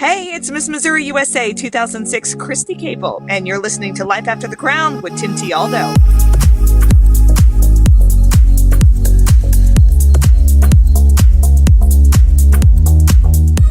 Hey, it's Miss Missouri USA 2006 Kristi Capel, and you're listening to Life After the Crown with Tim T. Aldo.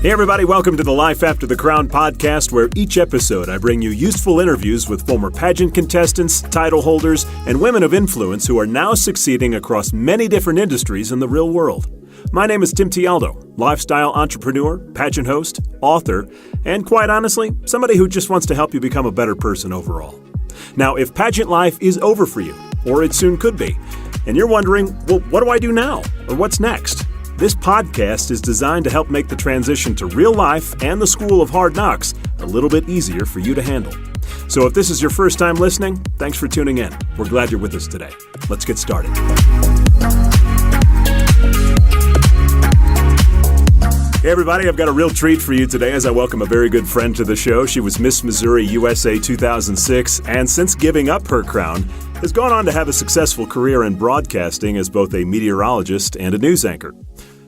Hey everybody, welcome to the Life After the Crown podcast, where each episode I bring you useful interviews with former pageant contestants, title holders, and women of influence who are now succeeding across many different industries in the real world. My name is Tim T. Aldo, lifestyle entrepreneur, pageant host, author, and quite honestly, somebody who just wants to help you become a better person overall. Now, if pageant life is over for you, or it soon could be, and you're wondering, well, what do I do now? Or what's next? This podcast is designed to help make the transition to real life and the school of hard knocks a little bit easier for you to handle. So if this is your first time listening, thanks for tuning in. We're glad you're with us today. Let's get started. Hey everybody, I've got a real treat for you today as I welcome a very good friend to the show. She was Miss Missouri USA 2006, and since giving up her crown, has gone on to have a successful career in broadcasting as both a meteorologist and a news anchor.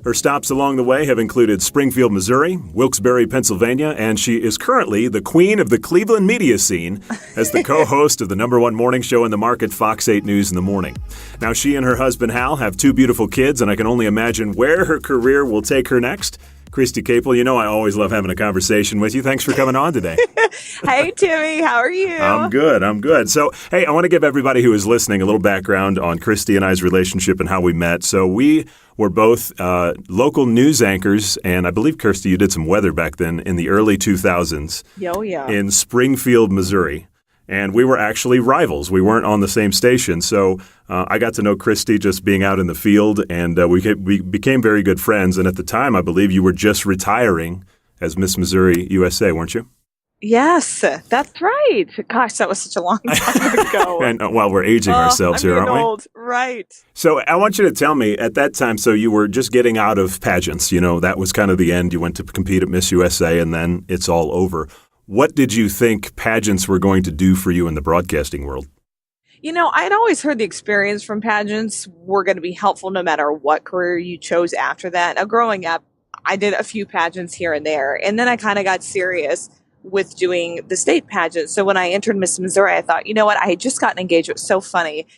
Her stops along the way have included Springfield, Missouri, Wilkes-Barre, Pennsylvania, and she is currently the queen of the Cleveland media scene as the co-host of the #1 morning show in the market, Fox 8 News in the Morning. Now, she and her husband, Hal, have 2 beautiful kids, and I can only imagine where her career will take her next. Kristi Capel, you know I always love having a conversation with you. Thanks for coming on today. Hey, Timmy. How are you? I'm good. So, hey, I want to give everybody who is listening a little background on Kristi and I's relationship and how we met. So we were both local news anchors, and I believe, Kristi, you did some weather back then in the early 2000s in Springfield, Missouri. And we were actually rivals. We weren't on the same station. So I got to know Kristi just being out in the field, and we became very good friends. And at the time, I believe you were just retiring as Miss Missouri USA, weren't you? Yes, that's right. Gosh, that was such a long time ago. And we're aging ourselves here, aren't we? Old. Right. So I want you to tell me, at that time, so you were just getting out of pageants. You know, that was kind of the end. You went to compete at Miss USA, and then it's all over. What did you think pageants were going to do for you in the broadcasting world? You know, I'd always heard the experience from pageants were going to be helpful no matter what career you chose after that. Now, growing up, I did a few pageants here and there, and then I kind of got serious with doing the state pageant. So when I entered Miss Missouri, I thought, you know what, I had just gotten engaged. It was so funny.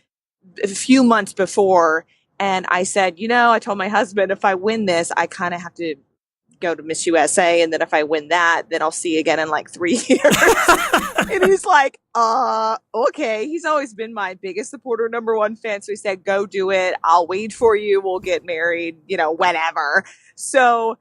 A few months before, and I said, you know, I told my husband, if I win this, I kind of have to go to Miss USA, and then if I win that, then I'll see you again in like 3 years. And he's like, okay. He's always been my biggest supporter, #1 fan. So he said, go do it. I'll wait for you. We'll get married, you know, whenever. So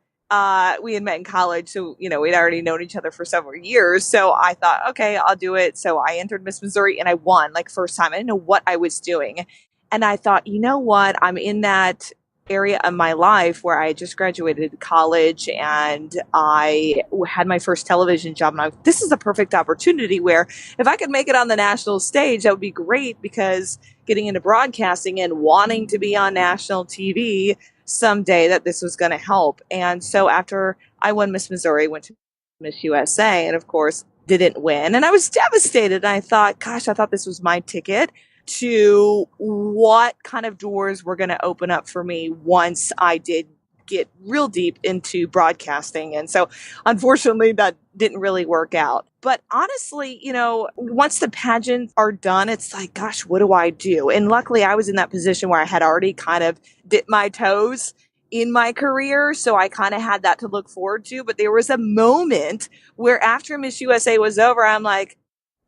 we had met in college. So, you know, we'd already known each other for several years. So I thought, okay, I'll do it. So I entered Miss Missouri and I won like first time. I didn't know what I was doing. And I thought, you know what? I'm in that area of my life where I just graduated college and I had my first television job. And this is a perfect opportunity where if I could make it on the national stage, that would be great, because getting into broadcasting and wanting to be on national TV someday, that this was going to help. And so after I won Miss Missouri, went to Miss USA, and of course didn't win. And I was devastated. I thought, gosh, I thought this was my ticket to what kind of doors were going to open up for me once I did get real deep into broadcasting. And so unfortunately that didn't really work out. But honestly, you know, once the pageants are done, it's like, gosh, what do I do? And luckily I was in that position where I had already kind of dipped my toes in my career. So I kind of had that to look forward to. But there was a moment where after Miss USA was over, I'm like,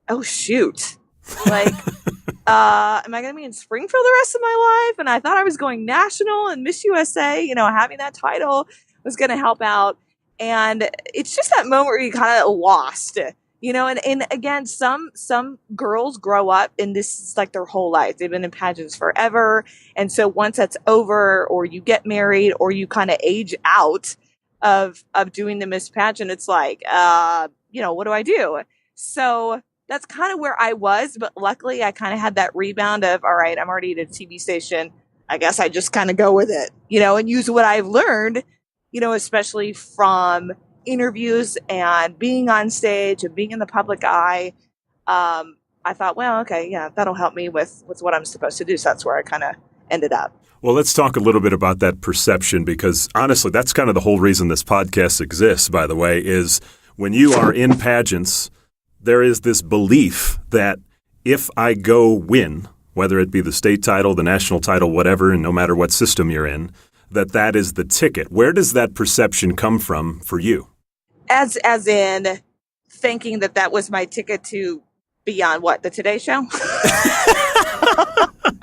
oh, shoot. Like, am I going to be in Springfield the rest of my life? And I thought I was going national, and Miss USA, you know, having that title was going to help out. And it's just that moment where you kind of lost, you know, and again, some girls grow up and this is like their whole life. They've been in pageants forever. And so once that's over, or you get married, or you kind of age out of doing the Miss pageant, it's like, you know, what do I do? So that's kind of where I was, but luckily I kind of had that rebound of, all right, I'm already at a TV station. I guess I just kind of go with it, you know, and use what I've learned, you know, especially from interviews and being on stage and being in the public eye. I thought, well, okay, yeah, that'll help me with what I'm supposed to do. So that's where I kind of ended up. Well, let's talk a little bit about that perception, because honestly, that's kind of the whole reason this podcast exists, by the way, is when you are in pageants, there is this belief that if I go win, whether it be the state title, the national title, whatever, and no matter what system you're in, that is the ticket. Where does that perception come from for you? As in thinking that was my ticket to be on what, the Today Show?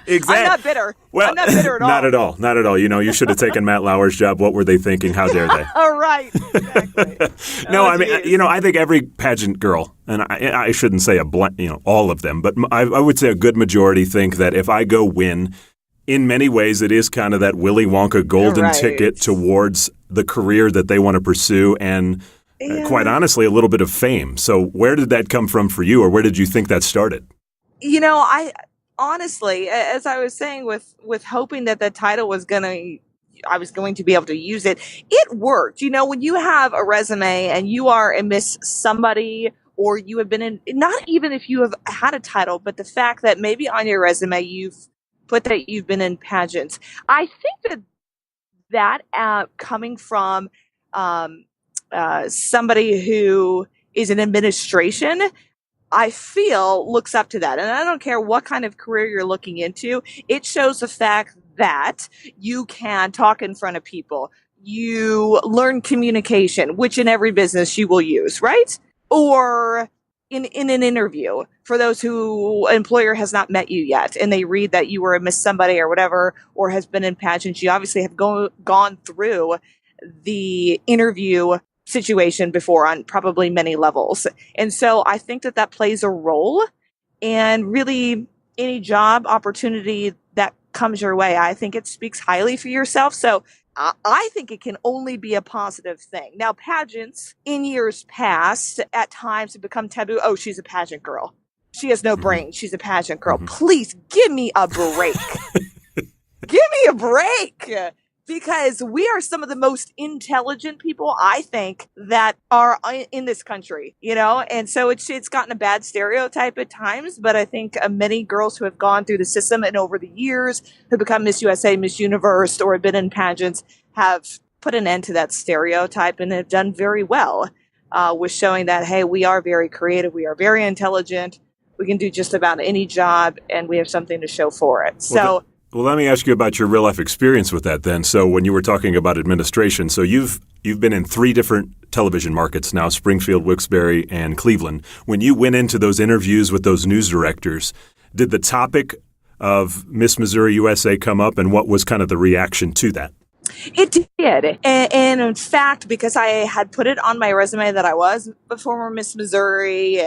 Exactly. I'm not bitter. Well, I'm not bitter at all. Not at all. Not at all. You should have taken Matt Lauer's job. What were they thinking? How dare they? All right. Exactly. No, I mean, I think every pageant girl, and I shouldn't say all of them, but I would say a good majority think that if I go win, in many ways, it is kind of that Willy Wonka golden ticket towards the career that they want to pursue and, quite honestly, a little bit of fame. So where did that come from for you, or where did you think that started? Honestly, as I was saying, with hoping that the title I was going to be able to use it, it worked. When you have a resume and you are a Miss Somebody, or you have been in, not even if you have had a title, but the fact that maybe on your resume you've put that you've been in pageants. I think that coming from somebody who is in administration, I feel looks up to that. And I don't care what kind of career you're looking into. It shows the fact that you can talk in front of people. You learn communication, which in every business you will use, right? Or in an interview, for those who employer has not met you yet and they read that you were a Miss Somebody or whatever, or has been in pageants, you obviously have gone through the interview situation before on probably many levels. And so I think that plays a role, and really any job opportunity that comes your way, I think it speaks highly for yourself. So I think it can only be a positive thing. Now, pageants in years past at times have become taboo. Oh, she's a pageant girl. She has no brain. She's a pageant girl. Please give me a break. Give me a break. Because we are some of the most intelligent people, I think, that are in this country, and so it's gotten a bad stereotype at times, but I think many girls who have gone through the system and over the years who become Miss USA, Miss Universe, or have been in pageants have put an end to that stereotype and have done very well with showing that, hey, we are very creative, we are very intelligent, we can do just about any job, and we have something to show for it. Well, let me ask you about your real life experience with that then. So when you were talking about administration, so you've been in 3 different television markets now, Springfield, Wilkes-Barre, and Cleveland. When you went into those interviews with those news directors, did the topic of Miss Missouri USA come up, and what was kind of the reaction to that? It did. And in fact, because I had put it on my resume that I was a former Miss Missouri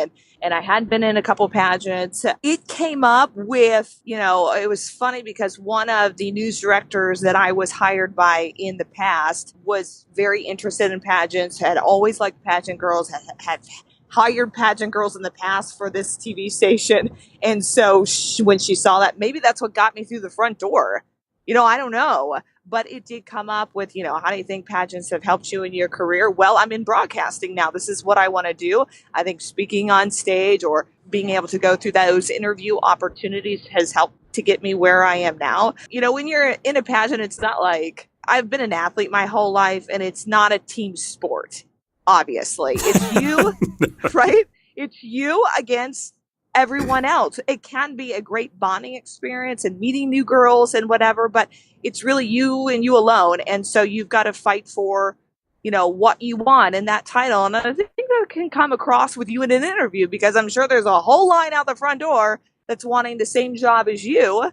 and I had been in a couple pageants, it came up with, it was funny because one of the news directors that I was hired by in the past was very interested in pageants, had always liked pageant girls, had hired pageant girls in the past for this TV station. And so when she saw that, maybe that's what got me through the front door. I don't know. But it did come up with, how do you think pageants have helped you in your career? Well, I'm in broadcasting now. This is what I want to do. I think speaking on stage or being able to go through those interview opportunities has helped to get me where I am now. When you're in a pageant, it's not like I've been an athlete my whole life, and it's not a team sport, obviously. It's you, right? It's you against everyone else. It can be a great bonding experience and meeting new girls and whatever, but it's really you and you alone. And so you've got to fight for, what you want in that title. And I think that can come across with you in an interview, because I'm sure there's a whole line out the front door that's wanting the same job as you.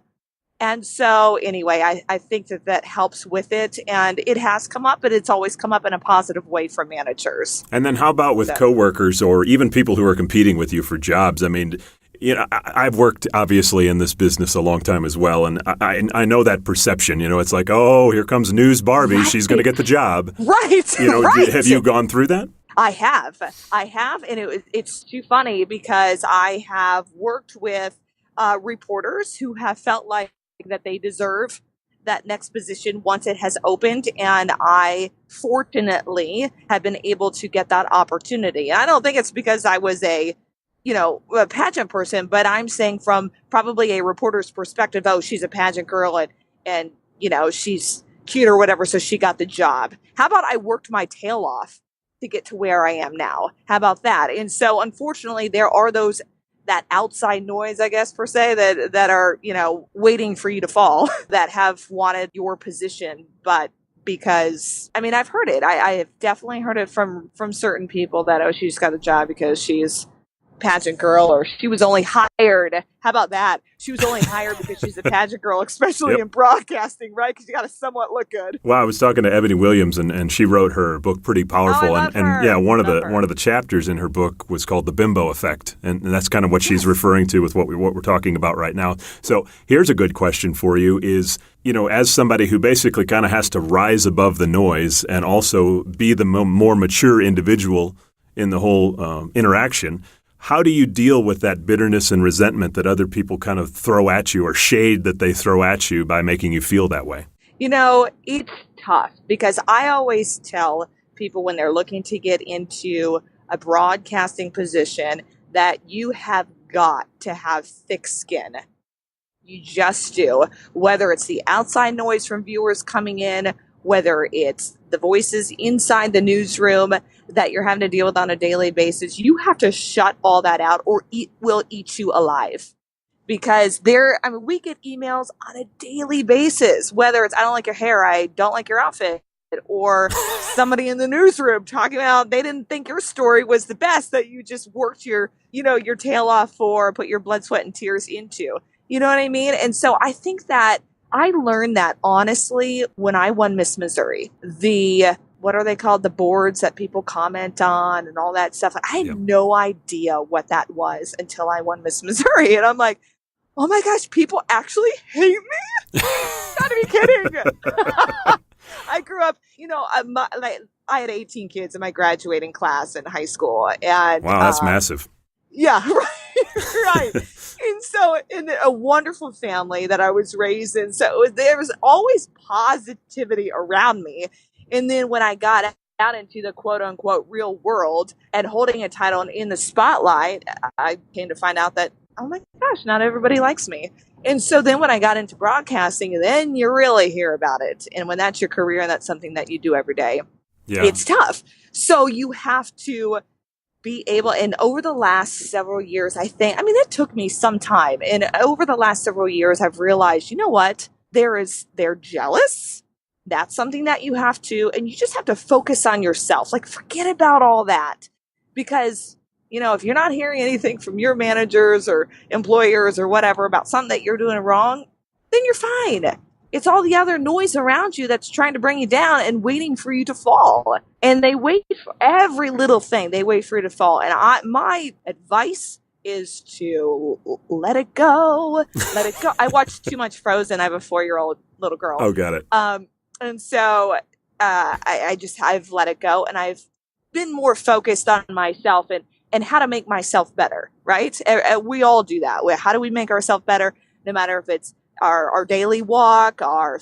And so anyway, I think that helps with it. And it has come up, but it's always come up in a positive way from managers. And then how about with coworkers or even people who are competing with you for jobs? I mean, I've worked obviously in this business a long time as well. And I know that perception, it's like, oh, here comes News Barbie. Right. She's going to get the job. Right. Right. Have you gone through that? I have. And it's too funny because I have worked with reporters who have felt like that they deserve that next position once it has opened. And I fortunately have been able to get that opportunity. I don't think it's because I was a pageant person, but I'm saying from probably a reporter's perspective, oh, she's a pageant girl and she's cute or whatever, so she got the job. How about I worked my tail off to get to where I am now. How about that? And so unfortunately, there are that outside noise, I guess, per se, that are, waiting for you to fall, that have wanted your position. But because, I've heard it. I have definitely heard it from certain people that, oh, she just got a job because she's pageant girl, or she was only hired. How about that? She was only hired because she's a pageant girl, especially in broadcasting, right? Because you got to somewhat look good. Well, I was talking to Ebony Williams, and she wrote her book Pretty Powerful, Oh, I love her. yeah, one of the chapters in her book was called The Bimbo Effect, and that's kind of what she's referring to with what we're talking about right now. So here's a good question for you: is, as somebody who basically kind of has to rise above the noise and also be the more mature individual in the whole interaction. How do you deal with that bitterness and resentment that other people kind of throw at you, or shade that they throw at you by making you feel that way? It's tough, because I always tell people when they're looking to get into a broadcasting position that you have got to have thick skin. You just do. Whether it's the outside noise from viewers coming in, whether it's the voices inside the newsroom that you're having to deal with on a daily basis, you have to shut all that out, or it will eat you alive. Because we get emails on a daily basis, whether it's, I don't like your hair, I don't like your outfit, or somebody in the newsroom talking about they didn't think your story was the best, that you just worked your tail off for, put your blood, sweat, and tears into. You know what I mean? And so I think that I learned that, honestly, when I won Miss Missouri. What are they called? The boards that people comment on and all that stuff. I had no idea what that was until I won Miss Missouri. And I'm like, oh my gosh, people actually hate me? Gotta be kidding. I grew up, I had 18 kids in my graduating class in high school. And wow, that's massive. Yeah, right. And so, in a wonderful family that I was raised in, so there was always positivity around me. And then when I got out into the quote unquote real world and holding a title in the spotlight, I came to find out that, oh my gosh, not everybody likes me. And so then when I got into broadcasting, then you really hear about it. And when that's your career and that's something that you do every day, it's tough. So you have to be able, and over the last several years, that took me some time. And over the last several years, I've realized, you know what? They're jealous. That's something that you have to, and you just have to focus on yourself. Like, forget about all that. Because, if you're not hearing anything from your managers or employers or whatever about something that you're doing wrong, then you're fine. It's all the other noise around you that's trying to bring you down and waiting for you to fall. And they wait for every little thing. They wait for you to fall. And my advice is to let it go. Let it go. I watch too much Frozen. I have a 4-year-old little girl. Oh, got it. And so I've let it go, and I've been more focused on myself and how to make myself better, right? We all do that. How do we make ourselves better? No matter if it's our daily walk, our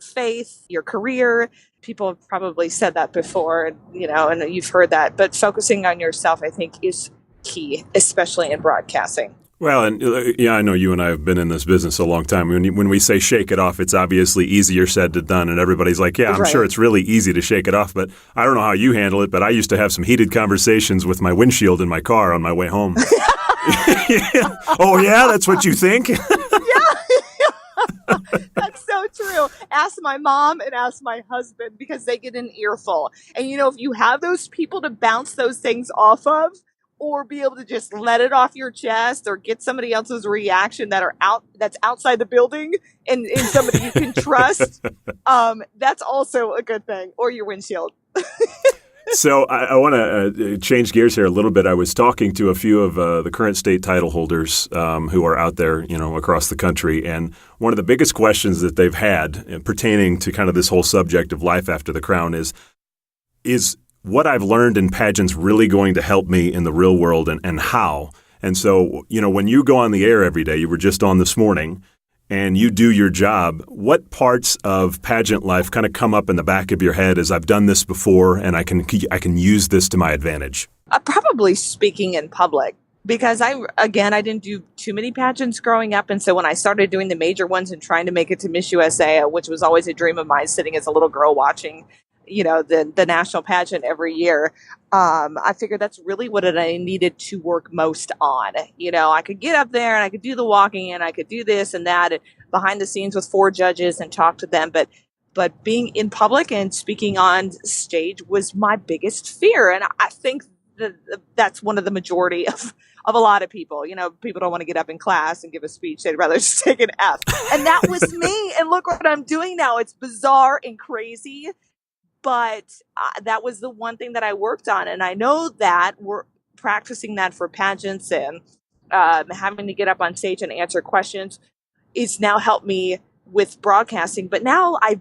faith, your career. People have probably said that before, and you've heard that. But focusing on yourself, I think, is key, especially in broadcasting. Well, and I know you and I have been in this business a long time. When we say shake it off, it's obviously easier said than done. And everybody's like, yeah, I'm sure it's really easy to shake it off. But I don't know how you handle it. But I used to have some heated conversations with my windshield in my car on my way home. Oh, yeah? That's what you think? That's so true. Ask my mom and ask my husband, because they get an earful. And, if you have those people to bounce those things off of, or be able to just let it off your chest, or get somebody else's reaction that's outside the building and somebody you can trust, that's also a good thing. Or your windshield. So I want to change gears here a little bit. I was talking to a few of the current state title holders who are out there, across the country. And one of the biggest questions that they've had pertaining to kind of this whole subject of life after the crown is what I've learned in pageants really going to help me in the real world, and how? And so, when you go on the air every day, you were just on this morning, and you do your job, what parts of pageant life kind of come up in the back of your head as I've done this before and I can use this to my advantage? Probably speaking in public, because I didn't do too many pageants growing up. And so when I started doing the major ones and trying to make it to Miss USA, which was always a dream of mine, sitting as a little girl watching the national pageant every year. I figured that's really what I needed to work most on. I could get up there and I could do the walking and I could do this and that and behind the scenes with 4 judges and talk to them. But being in public and speaking on stage was my biggest fear. And I think that's one of the majority of a lot of people. People don't want to get up in class and give a speech. They'd rather just take an F. And that was me. And look what I'm doing now. It's bizarre and crazy. But that was the one thing that I worked on. And I know that we're practicing that for pageants and having to get up on stage and answer questions. It's now helped me with broadcasting. But now I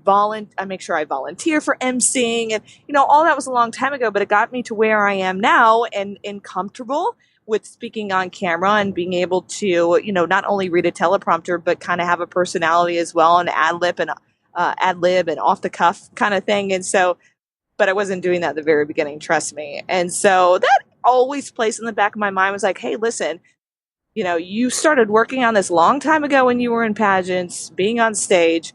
make sure I volunteer for emceeing. And, all that was a long time ago. But it got me to where I am now and comfortable with speaking on camera and being able to, not only read a teleprompter, but kind of have a personality as well and ad lib and off the cuff kind of thing. And so, but I wasn't doing that at the very beginning, trust me. And so that always plays in the back of my mind was like, hey, listen, you started working on this long time ago when you were in pageants, being on stage,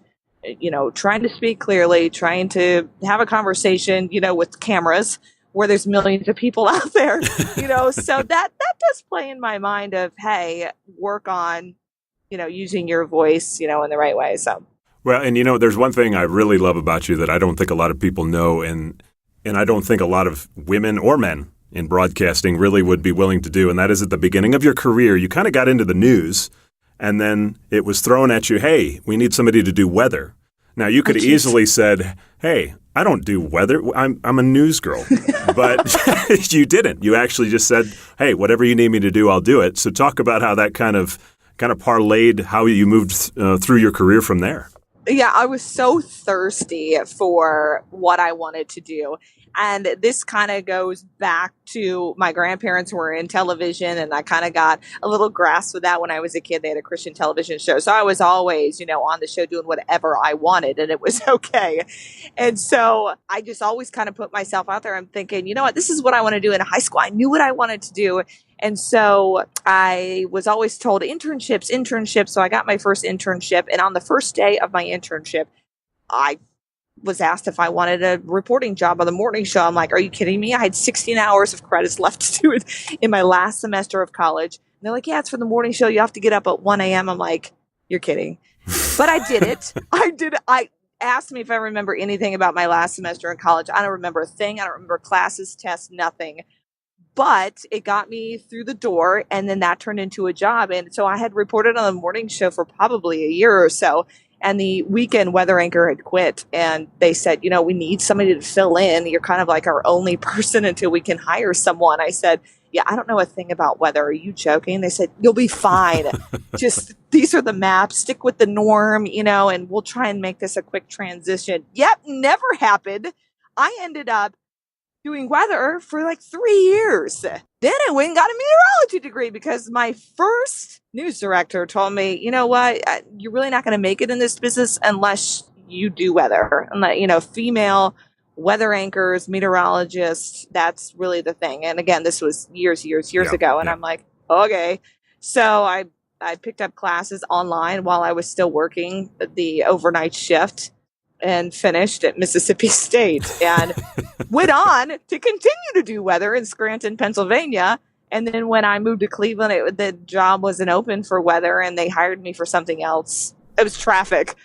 trying to speak clearly, trying to have a conversation, with cameras where there's millions of people out there, so that does play in my mind of, hey, work on, using your voice, in the right way. So. Well, and there's one thing I really love about you that I don't think a lot of people know, and I don't think a lot of women or men in broadcasting really would be willing to do, and that is at the beginning of your career, you kind of got into the news, and then it was thrown at you, hey, we need somebody to do weather. Now, you could have easily said, hey, I don't do weather. I'm a news girl. But you didn't. You actually just said, hey, whatever you need me to do, I'll do it. So talk about how that kind of parlayed how you moved through your career from there. Yeah, I was so thirsty for what I wanted to do. And this kind of goes back to my grandparents were in television, and I kind of got a little grasp of that when I was a kid. They had a Christian television show. So I was always, on the show doing whatever I wanted, and it was okay. And so I just always kind of put myself out there. I'm thinking, you know what, this is what I want to do. In high school, I knew what I wanted to do. And so I was always told internships. So I got my first internship. And on the first day of my internship, I was asked if I wanted a reporting job on the morning show. I'm like, are you kidding me? I had 16 hours of credits left to do it in my last semester of college. And they're like, yeah, it's for the morning show. You have to get up at 1 a.m. I'm like, you're kidding. But I did it. I asked me if I remember anything about my last semester in college. I don't remember a thing. I don't remember classes, tests, nothing. But it got me through the door, and then that turned into a job. And so I had reported on the morning show for probably a year or so. And the weekend weather anchor had quit, and they said, we need somebody to fill in. You're kind of like our only person until we can hire someone. I said, yeah, I don't know a thing about weather. Are you joking? They said, you'll be fine. Just these are the maps. Stick with the norm, and we'll try and make this a quick transition. Yep, never happened. I ended up doing weather for like 3 years. Then I went and got a meteorology degree because my first news director told me, you know what, you're really not going to make it in this business unless you do weather. And female weather anchors, meteorologists, that's really the thing. And again, this was years ago. And I'm like, okay. So I picked up classes online while I was still working the overnight shift and finished at Mississippi State and went on to continue to do weather in Scranton, Pennsylvania. And then when I moved to Cleveland, the job wasn't open for weather, and they hired me for something else. It was traffic.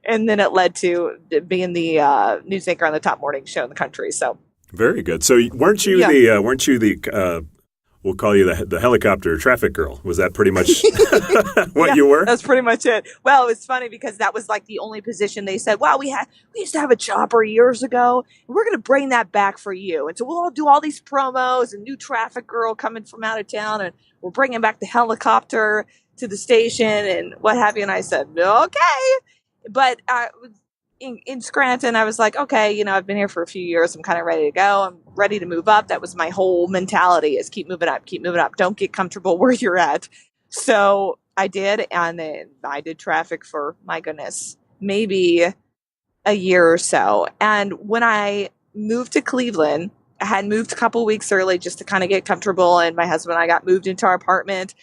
And then it led to being the news anchor on the top morning show in the country. So very good. So weren't you the we'll call you the helicopter traffic girl? Was that pretty much what you were? That's pretty much it. Well, it was funny because that was like the only position they said, wow, we used to have a chopper years ago, and we're going to bring that back for you. And so we'll all do all these promos and new traffic girl coming from out of town, and we're bringing back the helicopter to the station and what have you. And I said, okay. But in Scranton, I was like, okay, I've been here for a few years. I'm kind of ready to go. I'm ready to move up. That was my whole mentality, is keep moving up. Don't get comfortable where you're at. So I did. And then I did traffic for, my goodness, maybe a year or so. And when I moved to Cleveland, I had moved a couple weeks early just to kind of get comfortable. And my husband and I got moved into our apartment,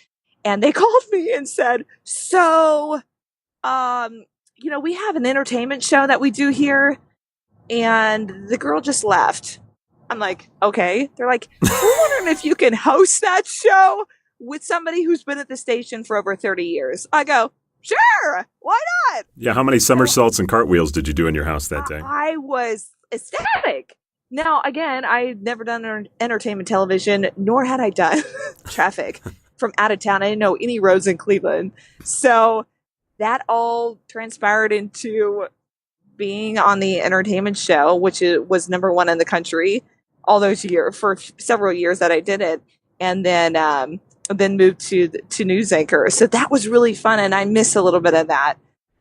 and they called me and said, so, we have an entertainment show that we do here, and the girl just left. I'm like, okay. They're like, we're wondering if you can host that show with somebody who's been at the station for over 30 years. I go, sure, why not? Yeah, how many somersaults and cartwheels did you do in your house that day? I was ecstatic. Now, again, I'd never done entertainment television, nor had I done traffic from out of town. I didn't know any roads in Cleveland. So that all transpired into being on the entertainment show, which was number one in the country all those years, for several years that I did it. And then moved to news anchor. So that was really fun. And I miss a little bit of that,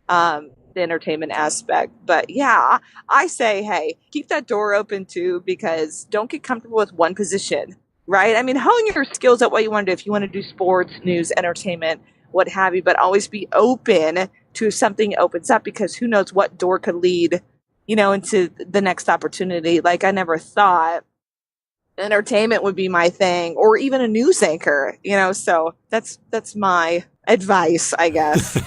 the entertainment aspect. But yeah, I say, hey, keep that door open too, because don't get comfortable with one position, right? I mean, hone your skills at what you want to do. If you want to do sports, news, entertainment, what have you, but always be open to if something opens up, because who knows what door could lead, into the next opportunity. Like, I never thought entertainment would be my thing, or even a news anchor, so that's my advice, I guess.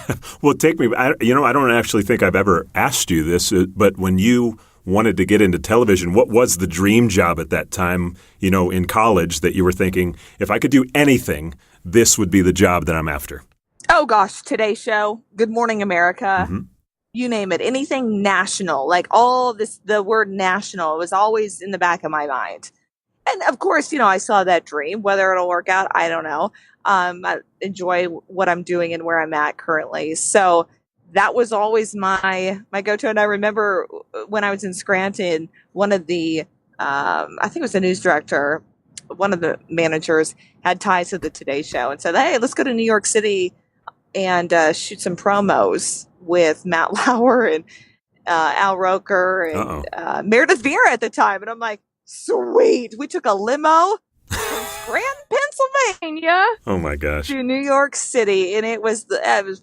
Well, take me, I don't actually think I've ever asked you this, but when you wanted to get into television, what was the dream job at that time, in college, that you were thinking, if I could do anything, this would be the job that I'm after? Oh gosh, Today Show, Good Morning America, Mm-hmm. You name it, anything national, like all this, the word national was always in the back of my mind. And of course, I saw that dream. Whether it'll work out, I don't know. I enjoy what I'm doing and where I'm at currently. So that was always my go-to. And I remember when I was in Scranton, one of the, I think it was the news director, one of the managers had ties to the Today Show and said, hey, let's go to New York City and shoot some promos with Matt Lauer and Al Roker and Meredith Vieira at the time. And I'm like, sweet. We took a limo from Scranton, Pennsylvania. Oh my gosh. To New York City. And it was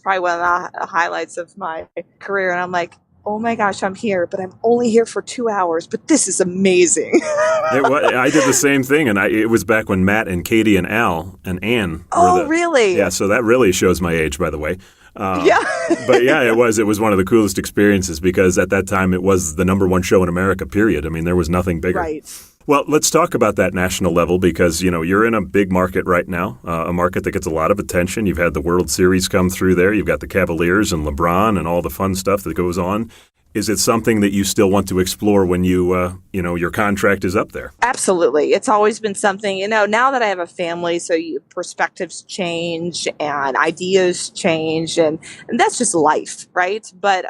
probably one of the highlights of my career. And I'm like, oh my gosh, I'm here, but I'm only here for 2 hours, but this is amazing. I did the same thing. And it was back when Matt and Katie and Al and Ann were really? Yeah. So that really shows my age, by the way. Yeah. But yeah, it was one of the coolest experiences, because at that time it was the number one show in America, period. I mean, there was nothing bigger. Right. Well, let's talk about that national level, because, you're in a big market right now, a market that gets a lot of attention. You've had the World Series come through there. You've got the Cavaliers and LeBron and all the fun stuff that goes on. Is it something that you still want to explore when your contract is up there? Absolutely. It's always been something, now that I have a family, so perspectives change and ideas change, and that's just life, right? But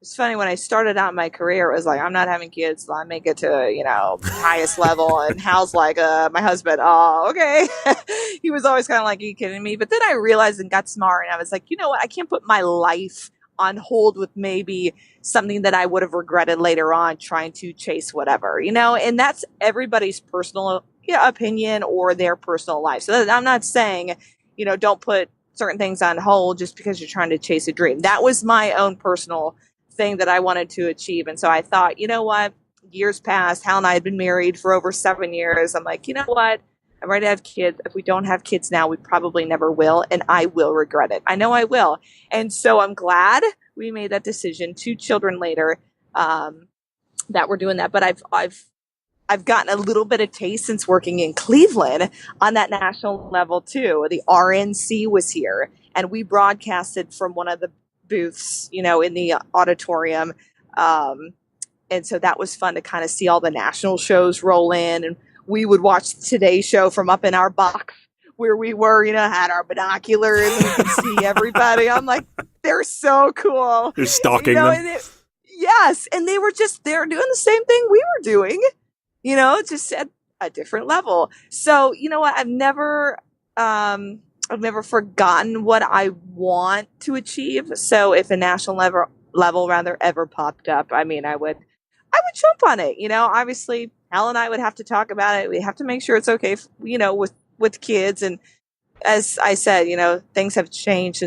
it's funny, when I started out my career, it was like, I'm not having kids, so I make it to, highest level. And Hal's like, my husband, oh, okay. He was always kind of like, are you kidding me? But then I realized and got smart, and I was like, you know what? I can't put my life on hold with maybe something that I would have regretted later on, trying to chase whatever, and that's everybody's personal opinion or their personal life. So I'm not saying, don't put certain things on hold just because you're trying to chase a dream. That was my own personal thing that I wanted to achieve. And so I thought, you know what, years passed. Hal and I had been married for over 7 years. I'm like, you know what? I'm ready to have kids. If we don't have kids now, we probably never will. And I will regret it. I know I will. And so I'm glad we made that decision 2 children later, that we're doing that. But I've gotten a little bit of taste since working in Cleveland on that national level too. The RNC was here, and we broadcasted from one of the booths, in the auditorium. And so that was fun to kind of see all the national shows roll in, and we would watch the Today Show from up in our box where we were, had our binoculars and we could see everybody. I'm like, they're so cool. You're stalking them. Yes. And they were they're doing the same thing we were doing, just at a different level. So, you know what? I've never forgotten what I want to achieve. So if a national level ever popped up, I mean, I would jump on it. Obviously Hal and I would have to talk about it. We have to make sure it's okay, with kids. And as I said, things have changed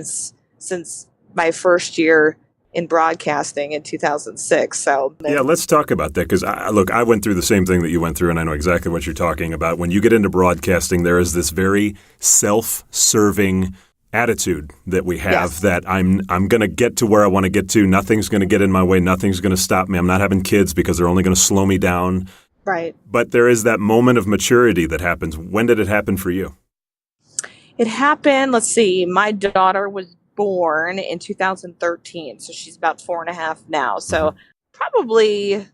since my first year in broadcasting in 2006. So yeah, let's talk about that, because I went through the same thing that you went through, and I know exactly what you're talking about. When you get into broadcasting, there is this very self-serving attitude that we have, Yes. that I'm going to get to where I want to get to. Nothing's going to get in my way. Nothing's going to stop me. I'm not having kids because they're only going to slow me down. Right. But there is that moment of maturity that happens. When did it happen for you? It happened, let's see, my daughter was born in 2013, so she's about 4.5 now. So probably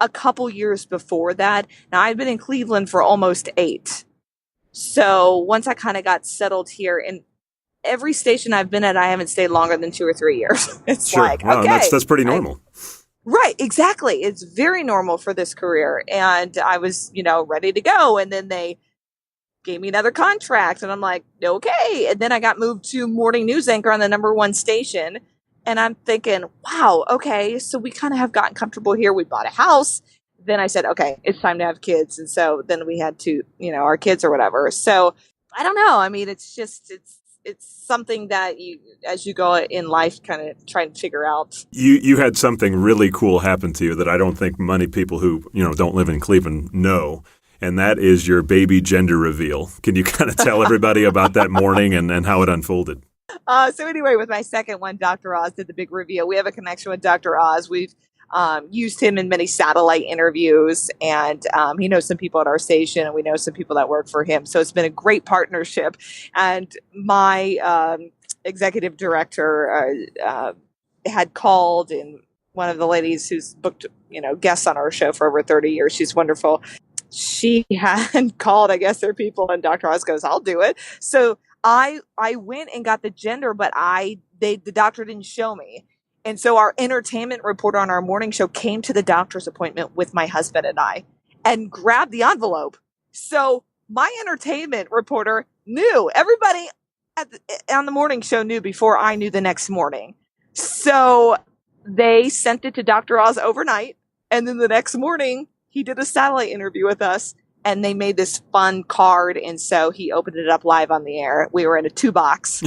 a couple years before that. Now, I've been in Cleveland for almost 8. So once I kind of got settled here, in every station I've been at, I haven't stayed longer than 2 or 3 years. It's Sure. like, Well, okay. that's pretty normal. Right, exactly. It's very normal for this career. And I was, ready to go. And then they gave me another contract. And I'm like, okay. And then I got moved to morning news anchor on the #1 station. And I'm thinking, wow, okay. So we kind of have gotten comfortable here. We bought a house. Then I said, okay, it's time to have kids. And so then we had to, our kids or whatever. So I don't know. I mean, it's something that you, as you go in life, kind of try and figure out. You had something really cool happen to you that I don't think many people who, don't live in Cleveland know. And that is your baby gender reveal. Can you kind of tell everybody about that morning and how it unfolded? So anyway, with my second one, Dr. Oz did the big reveal. We have a connection with Dr. Oz. We've used him in many satellite interviews, and he knows some people at our station, and we know some people that work for him. So it's been a great partnership. And my executive director had called, and one of the ladies who's booked, guests on our show for over 30 years, she's wonderful. She had called, I guess, their people, and Dr. Oz goes, I'll do it. So I went and got the gender, but the doctor didn't show me. And so our entertainment reporter on our morning show came to the doctor's appointment with my husband and I and grabbed the envelope. So my entertainment reporter knew. Everybody on the morning show knew before I knew the next morning. So they sent it to Dr. Oz overnight. And then the next morning, he did a satellite interview with us, and they made this fun card. And so he opened it up live on the air. We were in a 2-box.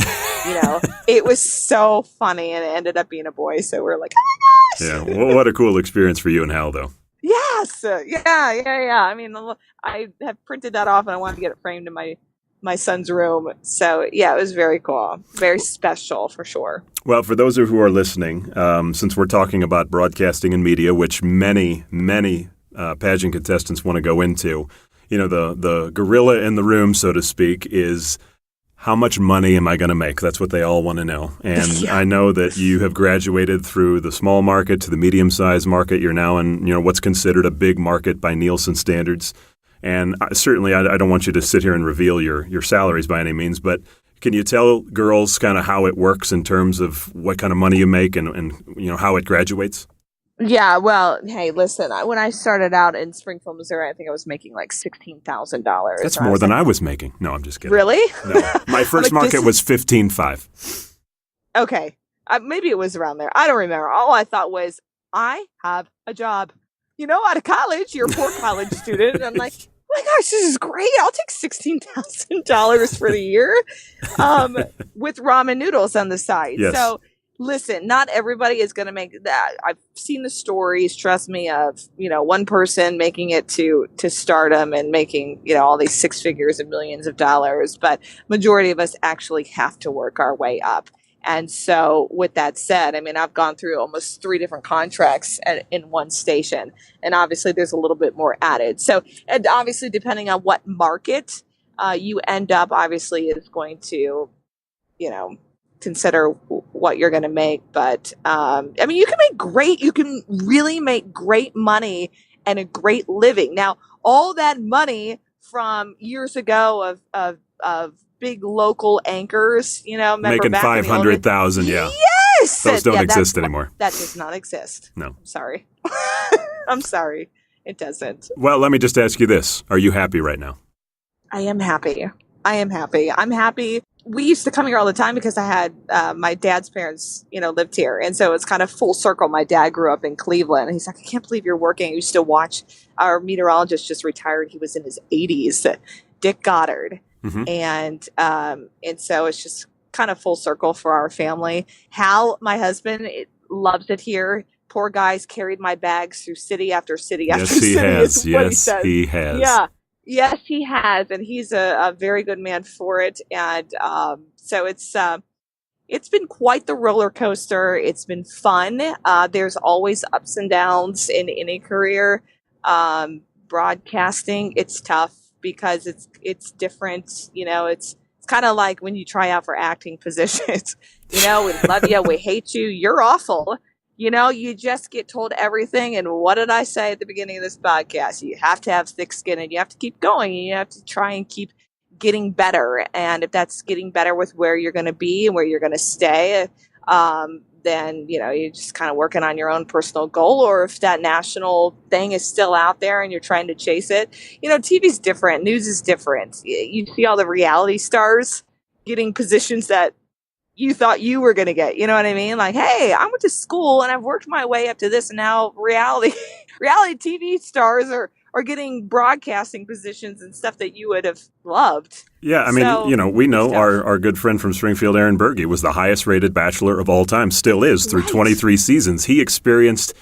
It was so funny, and it ended up being a boy. So we're like, oh my gosh. Yeah. Well, what a cool experience for you and Hal, though. Yes. Yeah. I mean, I have printed that off, and I wanted to get it framed in my son's room. So yeah, it was very cool. Very special for sure. Well, for those who are listening, since we're talking about broadcasting and media, which many pageant contestants want to go into, the gorilla in the room, so to speak, is how much money am I going to make? That's what they all want to know. And Yeah. I know that you have graduated through the small market to the medium-sized market. You're now in, what's considered a big market by Nielsen standards. And certainly I don't want you to sit here and reveal your salaries by any means, but can you tell girls kind of how it works in terms of what kind of money you make and how it graduates? Yeah, well, hey, listen, when I started out in Springfield, Missouri, I think I was making like $16,000. That's more than I was making. No, I'm just kidding. Really? No. My first market was $15,500. Okay. Maybe it was around there. I don't remember. All I thought was, I have a job. Out of college, you're a poor college student. And I'm like, oh my gosh, this is great. I'll take $16,000 for the year with ramen noodles on the side. Yes. So listen, not everybody is going to make that. I've seen the stories, trust me, of, one person making it to stardom and making, all these 6 figures and millions of dollars. But majority of us actually have to work our way up. And so with that said, I mean, I've gone through almost 3 different contracts in one station. And obviously there's a little bit more added. So, and obviously depending on what market you end up, obviously is going to, consider what you're going to make. But, I mean, you can really make great money and a great living. Now, all that money from years ago of big local anchors, Making $500,000, yeah. Yes! Those don't exist anymore. That does not exist. No. I'm sorry. I'm sorry. It doesn't. Well, let me just ask you this. Are you happy right now? I am happy. I'm happy. We used to come here all the time because I had my dad's parents, lived here. And so it's kind of full circle. My dad grew up in Cleveland. And he's like, I can't believe you're working. You still watch. Our meteorologist just retired. He was in his 80s, Dick Goddard. Mm-hmm. And so it's just kind of full circle for our family. Hal, my husband, loves it here. Poor guy's carried my bags through city after city after city. Yes, he has. He says. He has. Yeah. Yes, he has, and he's a very good man for it. And so it's been quite the roller coaster. It's been fun. There's always ups and downs in any career. Broadcasting, it's tough because it's different. It's kind of like when you try out for acting positions. We love you, we hate you, you're awful. You just get told everything. And what did I say at the beginning of this podcast? You have to have thick skin, and you have to keep going. And you have to try and keep getting better. And if that's getting better with where you're going to be and where you're going to stay, then, you're just kind of working on your own personal goal. Or if that national thing is still out there and you're trying to chase it, TV's different. News is different. You see all the reality stars getting positions that you thought you were going to get. You know what I mean? Like, hey, I went to school and I've worked my way up to this. And now reality TV stars are getting broadcasting positions and stuff that you would have loved. Yeah, I mean, we know our good friend from Springfield, Aaron Berge, was the highest rated bachelor of all time, still is, through 23 seasons. He experienced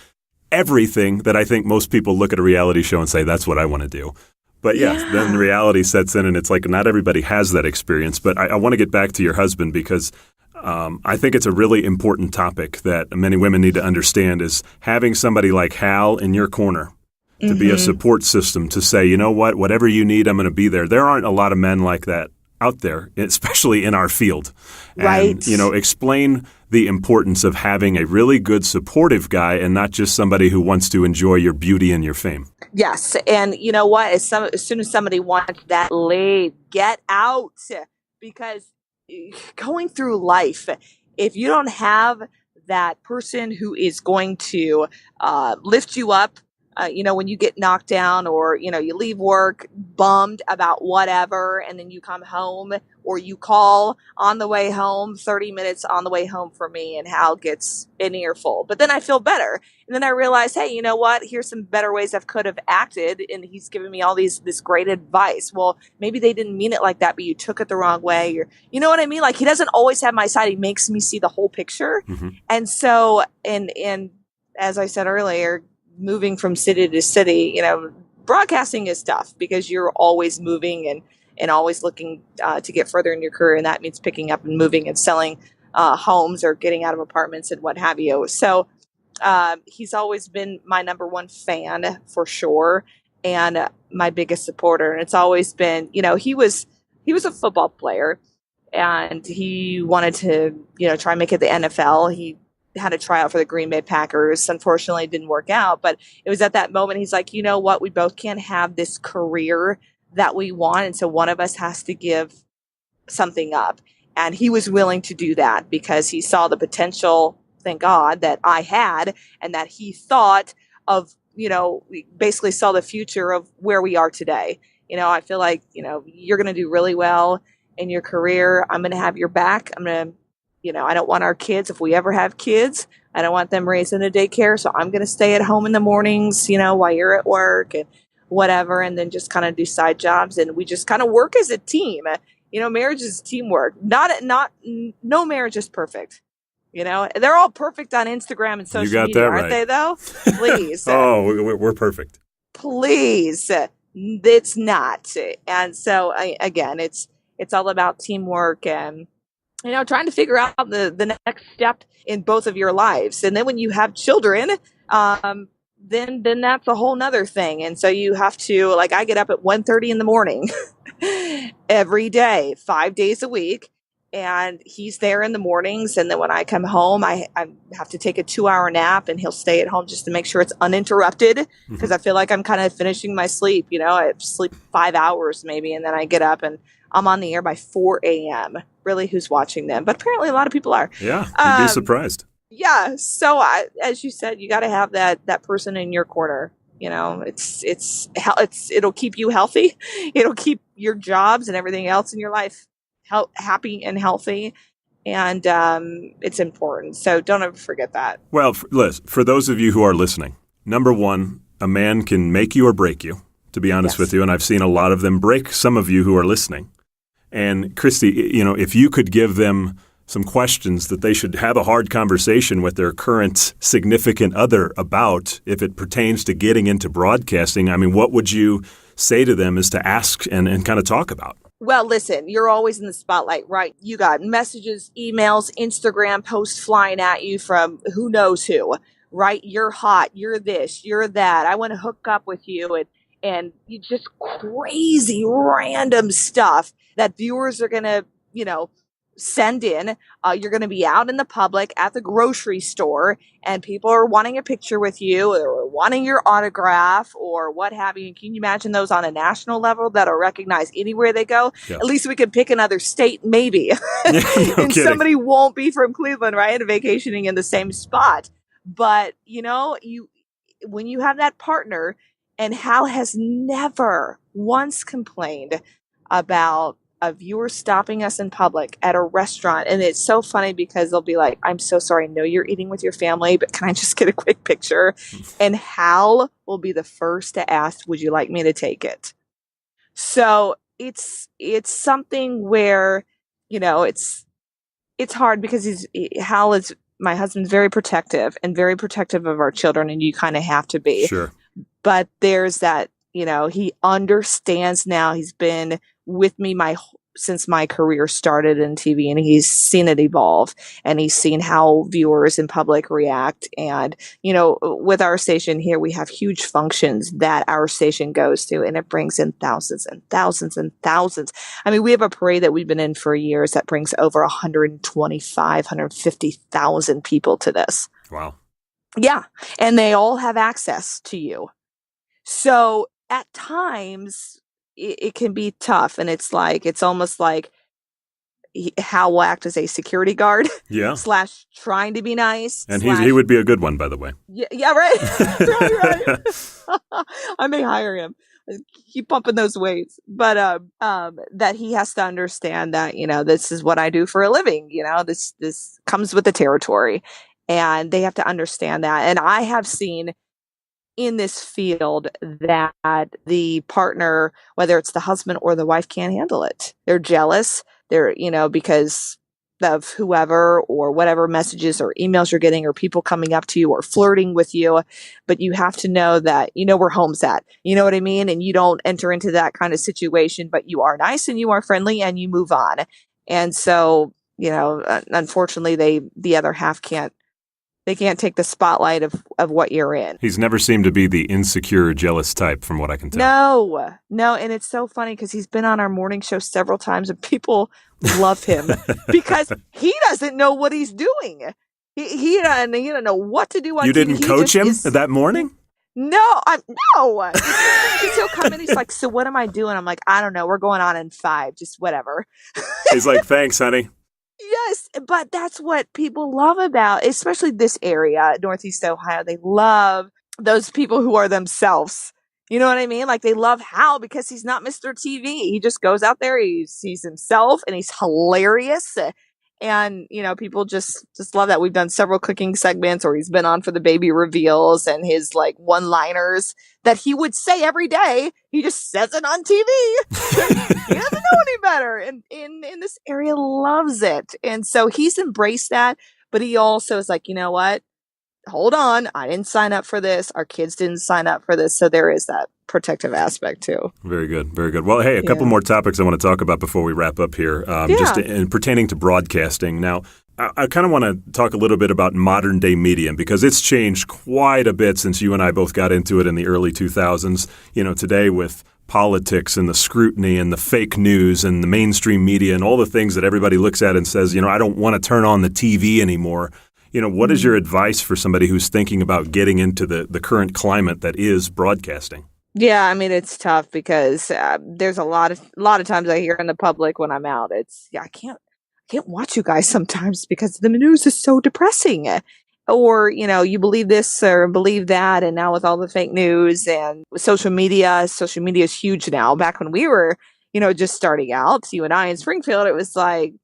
everything that I think most people look at a reality show and say, that's what I want to do. But then reality sets in, and it's like not everybody has that experience. But I want to get back to your husband because I think it's a really important topic that many women need to understand is having somebody like Hal in your corner to be a support system to say, you know what, whatever you need, I'm going to be there. There aren't a lot of men like that out there, especially in our field. Right. And, explain the importance of having a really good supportive guy and not just somebody who wants to enjoy your beauty and your fame. Yes. And you know what? As soon as somebody wants that lead, get out. Because going through life, if you don't have that person who is going to lift you up, when you get knocked down or, you leave work bummed about whatever, and then you come home or you call on the way home, 30 minutes on the way home for me, and Hal gets an earful. But then I feel better. And then I realize, hey, you know what? Here's some better ways I could have acted. And he's giving me all this great advice. Well, maybe they didn't mean it like that, but you took it the wrong way. Or, you know what I mean? Like, he doesn't always have my side. He makes me see the whole picture. Mm-hmm. And so, and as I said earlier, moving from city to city, broadcasting is tough because you're always moving and always looking to get further in your career. And that means picking up and moving and selling homes or getting out of apartments and what have you. So he's always been my number one fan for sure. And my biggest supporter. And it's always been, he was a football player and he wanted to, try and make it the NFL. He had a tryout for the Green Bay Packers. Unfortunately, it didn't work out. But it was at that moment, he's like, you know what? We both can't have this career that we want. And so one of us has to give something up. And he was willing to do that because he saw the potential, thank God, that I had, and that he thought of, we basically saw the future of where we are today. I feel like, you're going to do really well in your career. I'm going to have your back. I'm going to, I don't want our kids, if we ever have kids, I don't want them raised in a daycare. So I'm going to stay at home in the mornings, while you're at work and whatever, and then just kind of do side jobs. And we just kind of work as a team. Marriage is teamwork. No marriage is perfect. They're all perfect on Instagram and social media, aren't they, though? Please. We're perfect. Please. It's not. And so, again, it's all about teamwork and, trying to figure out the next step in both of your lives. And then when you have children, then that's a whole nother thing. And so you have to, like, I get up at 1:30 in the morning every day, 5 days a week. And he's there in the mornings. And then when I come home, I have to take a 2-hour nap, and he'll stay at home just to make sure it's uninterrupted, because I feel like I'm kind of finishing my sleep. I sleep 5 hours maybe, and then I get up and I'm on the air by 4 a.m. Really, who's watching them? But apparently a lot of people are. Yeah, you'd be surprised. Yeah. So as you said, you got to have that person in your corner. It'll keep you healthy. It'll keep your jobs and everything else in your life happy and healthy. And it's important. So don't ever forget that. Well, Liz, for those of you who are listening, number one, a man can make you or break you, to be honest with you. And I've seen a lot of them break some of you who are listening. And Kristi, if you could give them some questions that they should have a hard conversation with their current significant other about if it pertains to getting into broadcasting, I mean, what would you say to them is to ask and kind of talk about? Well, listen, you're always in the spotlight, right? You got messages, emails, Instagram posts flying at you from who knows who, right? You're hot, you're this, you're that. I want to hook up with you, and you just crazy random stuff that viewers are going to, send in. You're going to be out in the public at the grocery store, and people are wanting a picture with you or wanting your autograph or what have you. Can you imagine those on a national level that are recognized anywhere they go? Yeah. At least we could pick another state, maybe. No and kidding. somebody won't be from Cleveland, right? And vacationing in the same spot. But, when you have that partner, and Hal has never once complained about a viewer stopping us in public at a restaurant. And it's so funny because they'll be like, I'm so sorry. I know you're eating with your family, but can I just get a quick picture? And Hal will be the first to ask, would you like me to take it? So it's something where, it's hard because Hal is, my husband's very protective and very protective of our children. And you kind of have to be. Sure. But there's that, he understands now. He's been with me since my career started in TV, and he's seen it evolve, and he's seen how viewers in public react. And, with our station here, we have huge functions that our station goes to, and it brings in thousands and thousands and thousands. I mean, we have a parade that we've been in for years that brings over 150,000 people to this. Wow. Yeah. And they all have access to you. So at times it can be tough, and it's almost like Hal will act as a security guard. Yeah. / trying to be nice. And he would be a good one, by the way. Yeah, right. right. I may hire him. Keep pumping those weights. But that he has to understand that, this is what I do for a living. This comes with the territory, and they have to understand that. And I have seen in this field that the partner, whether it's the husband or the wife, can't handle it. They're jealous. They're, because of whoever or whatever messages or emails you're getting or people coming up to you or flirting with you. But you have to know that, where home's at. You know what I mean? And you don't enter into that kind of situation, but you are nice and you are friendly and you move on. And so, unfortunately, the other half can't take the spotlight of what you're in. He's never seemed to be the insecure, jealous type, from what I can tell. No. And it's so funny because he's been on our morning show several times, and people love him because he doesn't know what he's doing. He doesn't know what to do on You didn't TV. coach him that morning? No. He'll come in. He's like, so what am I doing? I'm like, I don't know. We're going on in 5, just whatever. He's like, thanks, honey. Yes, but that's what people love about, especially this area, Northeast Ohio. They love those people who are themselves. You know what I mean? Like, they love Hal because he's not Mr. TV. He just goes out there, he's himself, and he's hilarious. And, people just love that. We've done several cooking segments, or he's been on for the baby reveals, and his one-liners that he would say every day. He just says it on TV. He doesn't know any better. And in this area loves it. And so he's embraced that. But he also is like, you know what? Hold on. I didn't sign up for this. Our kids didn't sign up for this. So there is that protective aspect too. Very good. Very good. Well, hey, a couple more topics I want to talk about before we wrap up here, just in pertaining to broadcasting. Now, I kind of want to talk a little bit about modern day media because it's changed quite a bit since you and I both got into it in the early 2000s. Today with politics and the scrutiny and the fake news and the mainstream media and all the things that everybody looks at and says, I don't want to turn on the TV anymore. What is your advice for somebody who's thinking about getting into the current climate that is broadcasting? Yeah, I mean, it's tough because there's a lot of times I hear in the public when I'm out, I can't watch you guys sometimes because the news is so depressing. Or, you believe this or believe that. And now with all the fake news and social media is huge now. Back when we were, just starting out, you and I in Springfield, it was like,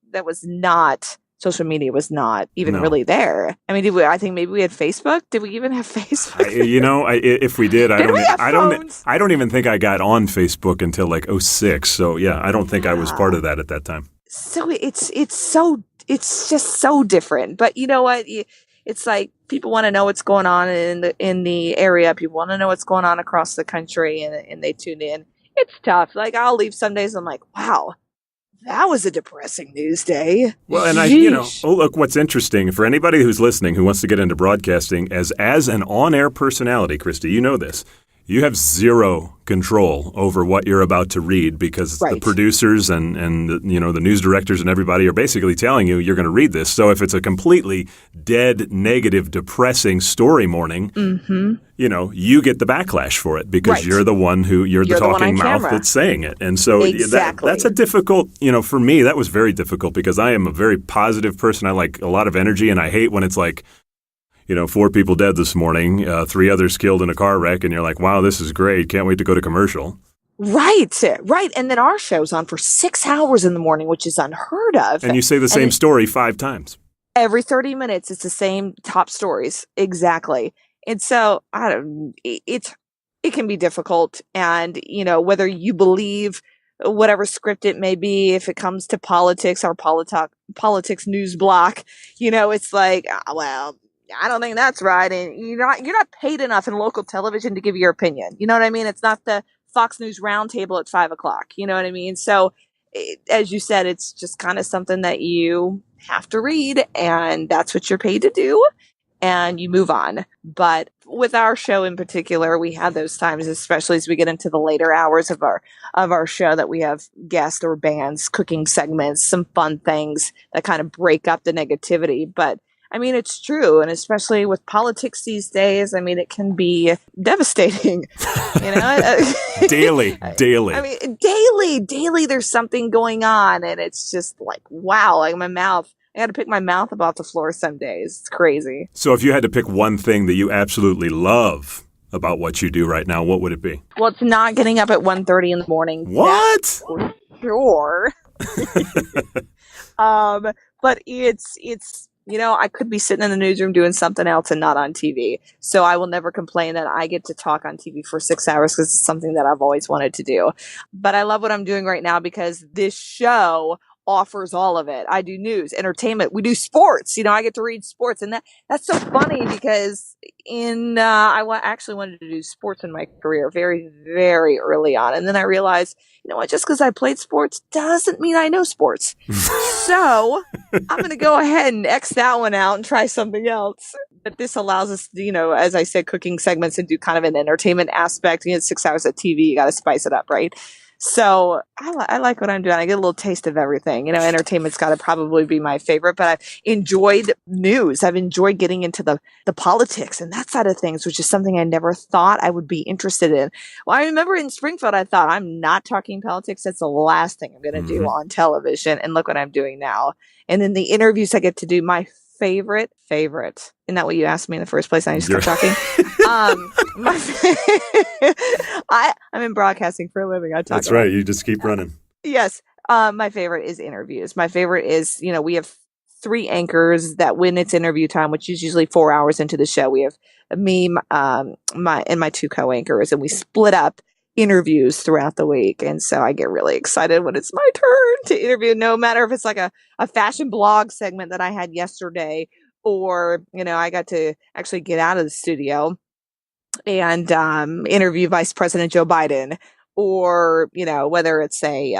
social media was not even really there. I mean, I think maybe we had Facebook. Did we even have Facebook? If we did, I don't even think I got on Facebook until like 2006. So yeah, I don't think I was part of that at that time. So it's just so different. But you know what? It's like people want to know what's going on in the area. People want to know what's going on across the country, and they tune in. it's tough. Like, I'll leave some days, I'm like, wow, that was a depressing news day. Well, and Yeesh. look, what's interesting for anybody who's listening who wants to get into broadcasting as an on-air personality, Kristi, you know this. You have zero control over what you're about to read because the producers and the news directors and everybody are basically telling you you're going to read this. So if it's a completely dead, negative, depressing story morning, you get the backlash for it because you're the one you're the talking mouth that's saying it. And so that's a difficult, for me, that was very difficult because I am a very positive person. I like a lot of energy, and I hate when it's like, 4 people dead this morning, 3 others killed in a car wreck, and you're like, wow, this is great. Can't wait to go to commercial. Right. And then our show's on for 6 hours in the morning, which is unheard of. And you say the same story 5 times. Every 30 minutes, it's the same top stories. Exactly. And so it can be difficult. And, whether you believe whatever script it may be, if it comes to politics or politics news block, it's like, well, I don't think that's right. And you're not paid enough in local television to give your opinion. You know what I mean? It's not the Fox News roundtable at 5:00. You know what I mean? So as you said, it's just kind of something that you have to read, and that's what you're paid to do, and you move on. But with our show in particular, we have those times, especially as we get into the later hours of our show, that we have guests or bands, cooking segments, some fun things that kind of break up the negativity. But I mean, it's true. And especially with politics these days, I mean, it can be devastating, Daily. I mean, daily, there's something going on. And it's just like, wow, like my mouth, I got to pick my mouth up off the floor some days. It's crazy. So if you had to pick one thing that you absolutely love about what you do right now, what would it be? Well, it's not getting up at 1:30 in the morning. What? For sure. But it's, I could be sitting in the newsroom doing something else and not on TV. So I will never complain that I get to talk on TV for 6 hours because it's something that I've always wanted to do. But I love what I'm doing right now because this show offers all of it. I do news, entertainment. We do sports. I get to read sports. And that's so funny because I actually wanted to do sports in my career very, very early on. And then I realized, just because I played sports doesn't mean I know sports. So I'm going to go ahead and X that one out and try something else. But this allows us, as I said, cooking segments and do kind of an entertainment aspect. 6 hours of TV, you got to spice it up, right? So I like what I'm doing. I get a little taste of everything. Entertainment's got to probably be my favorite, but I've enjoyed news. I've enjoyed getting into the politics and that side of things, which is something I never thought I would be interested in. Well, I remember in Springfield, I thought, I'm not talking politics. That's the last thing I'm going to do on television. And look what I'm doing now. And in the interviews I get to do, my favorite. Isn't that what you asked me in the first place? I just kept talking. I'm in broadcasting for a living. I talk. That's right. You just keep running. Yes. My favorite is interviews. My favorite is, we have 3 anchors that when it's interview time, which is usually 4 hours into the show, we have me, my 2 co-anchors, and we split up interviews throughout the week. And so I get really excited when it's my turn to interview, no matter if it's like a fashion blog segment that I had yesterday, or, I got to actually get out of the studio and interview Vice President Joe Biden, or, whether it's a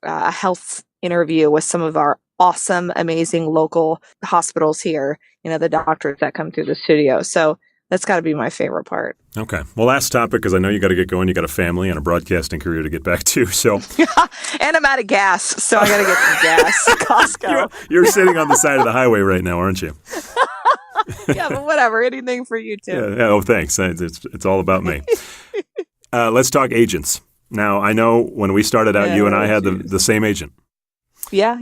health interview with some of our awesome, amazing local hospitals here, the doctors that come through the studio. So that's got to be my favorite part. Okay. Well, last topic, because I know you got to get going. You got a family and a broadcasting career to get back to. So, and I'm out of gas, so I got to get some gas. Costco. You're sitting on the side of the highway right now, aren't you? Yeah, but whatever. Anything for you too. Yeah. Oh, thanks. It's all about me. Let's talk agents. Now, I know when we started out, you and I had the same agent. Yeah.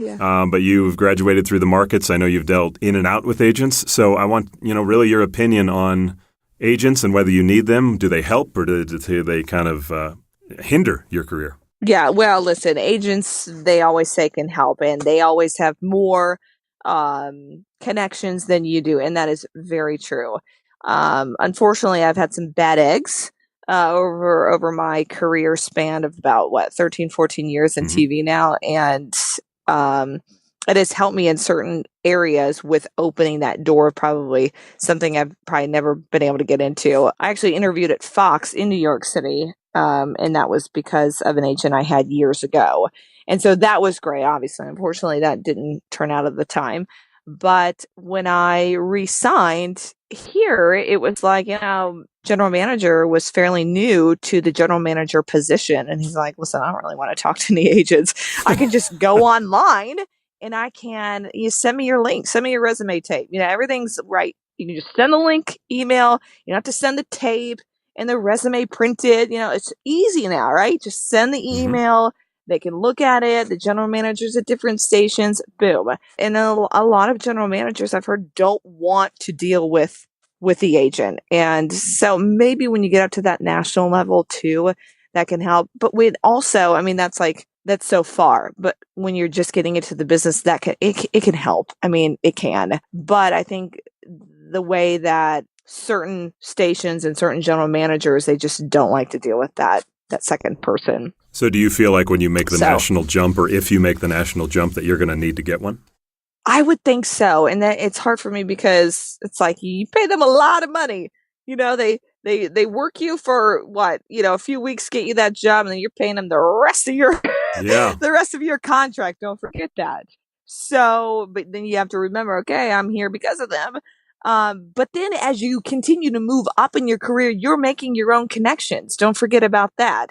But you've graduated through the markets. I know you've dealt in and out with agents. So I want, really your opinion on agents and whether you need them. Do they help, or do they kind of hinder your career? Yeah. Well, listen, agents, they always say can help, and they always have more connections than you do. And that is very true. Unfortunately, I've had some bad eggs over my career span of about 13, 14 years in TV now. And it has helped me in certain areas with opening that door, probably something I've probably never been able to get into. I actually interviewed at Fox in New York City And that was because of an agent I had years ago. And so that was great. Obviously, unfortunately, that didn't turn out at the time. But when I resigned here, it was like, general manager was fairly new to the general manager position. And he's like, listen, I don't really want to talk to any agents. I can just go online and you send me your link, send me your resume tape. Everything's right. You can just send the link, email. You don't have to send the tape and the resume printed. It's easy now, right? Just send the email. They can look at it. The general managers at different stations, boom. And a lot of general managers I've heard don't want to deal with the agent. And so maybe when you get up to that national level too, that can help. But that's so far. But when you're just getting into the business, it can help. It can. But I think the way that certain stations and certain general managers, they just don't like to deal with that second person. So do you feel like when you make the national jump, or if you make the national jump, that you're going to need to get one? I would think so. And that it's hard for me because it's like you pay them a lot of money. They work you for what, a few weeks, get you that job, and then you're paying them the rest of your the rest of your contract. Don't forget that. So, but then you have to remember, okay, I'm here because of them. But then as you continue to move up in your career, you're making your own connections. Don't forget about that.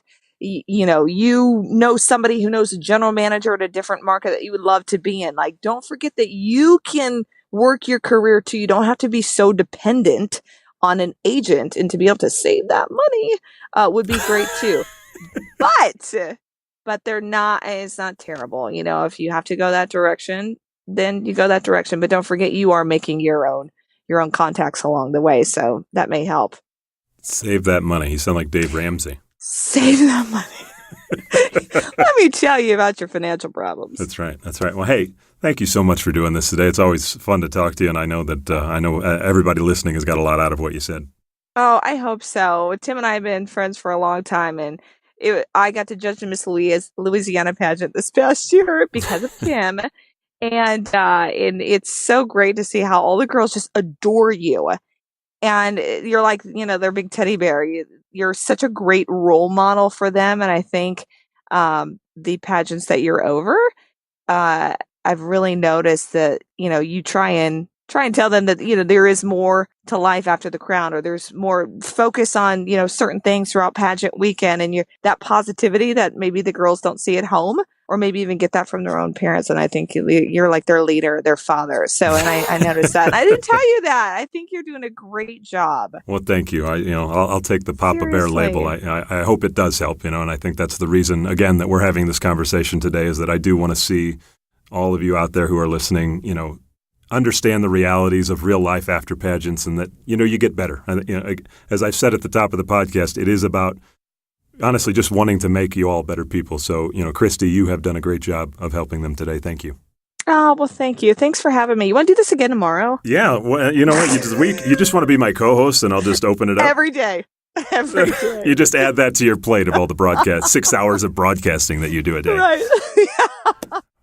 Somebody who knows a general manager at a different market that you would love to be in. Like, don't forget that you can work your career too. You don't have to be so dependent on an agent, and to be able to save that money would be great too. But it's not terrible. If you have to go that direction, then you go that direction. But don't forget, you are making your own contacts along the way. So that may help. Save that money. You sound like Dave Ramsey. Save that money. Let me tell you about your financial problems. That's right. Well, hey, thank you so much for doing this today. It's always fun to talk to you, and I know that everybody listening has got a lot out of what you said. Oh, I hope so. Tim and I have been friends for a long time, and I got to judge the Miss Louisiana pageant this past year because of Tim. And it's so great to see how all the girls just adore you. And you're like, their big teddy bear. You're such a great role model for them. And I think the pageants that you're over, I've really noticed that, you try and tell them that, there is more to life after the crown, or there's more focus on, certain things throughout pageant weekend, and that positivity that maybe the girls don't see at home, or maybe even get that from their own parents. And I think you're like their leader, their father. So, and I noticed that. I didn't tell you that. I think you're doing a great job. Well, thank you. I'll take the Papa Bear label. I hope it does help, and I think that's the reason, again, that we're having this conversation today, is that I do want to see all of you out there who are listening, understand the realities of real life after pageants, and that, you get better. And, as I've said at the top of the podcast, it is about, honestly, just wanting to make you all better people. So, Kristi, you have done a great job of helping them today. Thank you. Oh, well, thank you. Thanks for having me. You want to do this again tomorrow? Yeah. Well, you know what? You just want to be my co-host, and I'll just open it up. Every day. Every day. You just add that to your plate of all the broadcasts, 6 hours of broadcasting that you do a day. Right.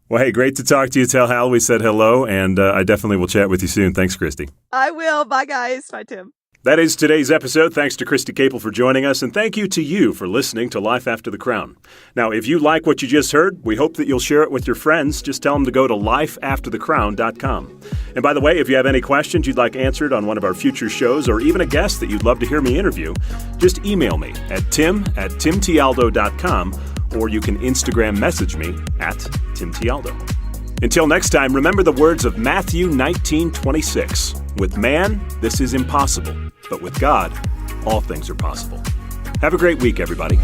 Well, hey, great to talk to you. Tell Hal we said hello, and I definitely will chat with you soon. Thanks, Kristi. I will. Bye, guys. Bye, Tim. That is today's episode. Thanks to Kristi Capel for joining us, and thank you to you for listening to Life After the Crown. Now, if you like what you just heard, we hope that you'll share it with your friends. Just tell them to go to lifeafterthecrown.com. And by the way, if you have any questions you'd like answered on one of our future shows, or even a guest that you'd love to hear me interview, just email me at tim@timtialdo.com, or you can Instagram message me at timtialdo. Until next time, remember the words of Matthew 19:26. With man, this is impossible, but with God, all things are possible. Have a great week, everybody.